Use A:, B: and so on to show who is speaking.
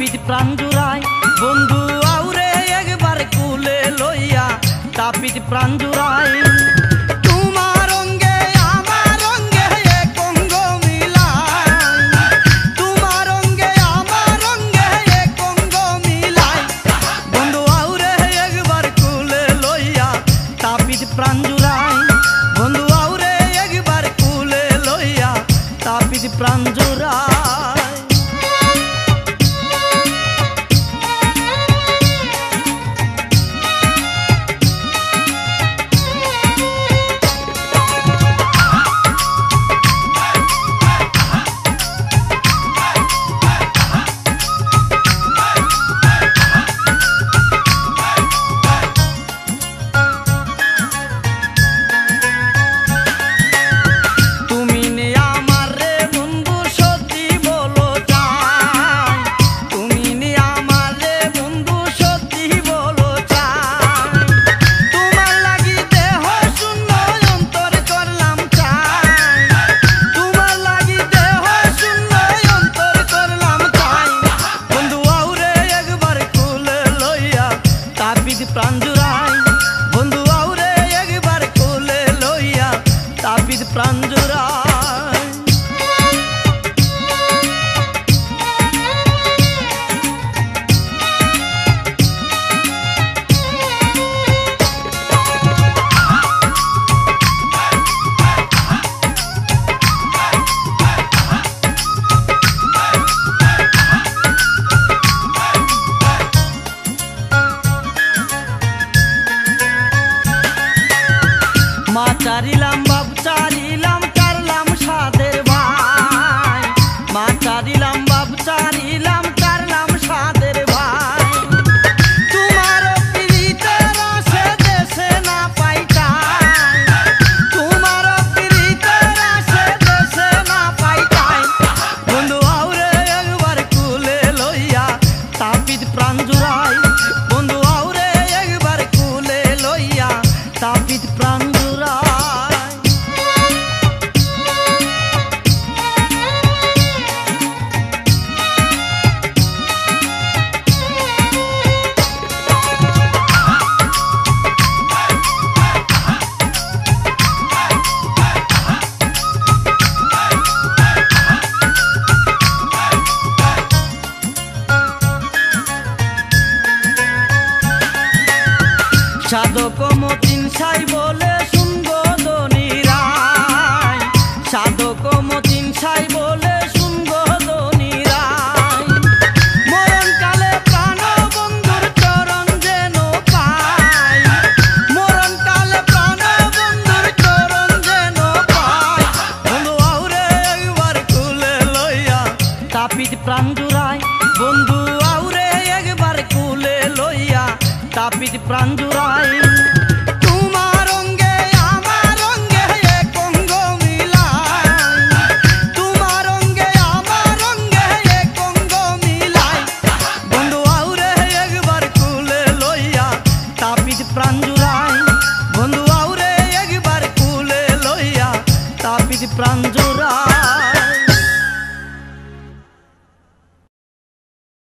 A: তাপিত প্রাণ জুড়াই বন্ধু আউরে একবার কুলে লইয়া তাপিত প্রাণ জুড়াই তোমার অঙ্গে আমার অঙ্গে এক অঙ্গ মিলাই তোমার অঙ্গে আমার অঙ্গে এক অঙ্গ মিলাই বন্ধু আউরে একবার কুলে লইয়া তাপিত প্রাণ জুড়াই বন্ধু আউরে একবার কুলে লইয়া তাপিত প্রাণ জুড়াই প্রাণ জুড়াই বন্ধু আউরে একবার কোলে লইয়া তাপিত প্রাণ জুড়াই মা চারিলাম বাপ চারিলাম চারলাম সাদের ভাই মা চারিলাম বাপ চারিলাম চারলাম সাদের ভাই তোমার প্রীতের আশে দেশে না পাইতাই তোমার প্রীতের আশে দেশে না পাইতাই বন্ধু আউরে একবার কুলে লইয়া তাপিত প্রাণ জুড়াই বন্ধু আউরে একবার কুলে লইয়া তাপিত প্রাণ সাধক মতিন সাই বলে শুনবো দনিরায় সাধক মতিন সাই বলে শুনবো দনিরায় মরণ কালে প্রাণ বন্ধুর চরণ যেন পাই মরণ কালে প্রাণ বন্ধুর চরণ যেন পাই বন্ধু আউরে একবার কুলে লইয়া তাপিত প্রাণ জুড়াই বন্ধু আউরে একবার কুলে লইয়া তাপিত প্রাণ জুড়াই তোমার অঙ্গে আমার অঙ্গে এক অঙ্গ মিলাই তোমার অঙ্গে আমার অঙ্গে এক অঙ্গ মিলাই বন্ধু আউরে একবার কুলে লইয়া তাপিত প্রাণ জুড়াই বন্ধু আউরে একবার কুলে লইয়া তাপিত প্রাণ জুড়াই।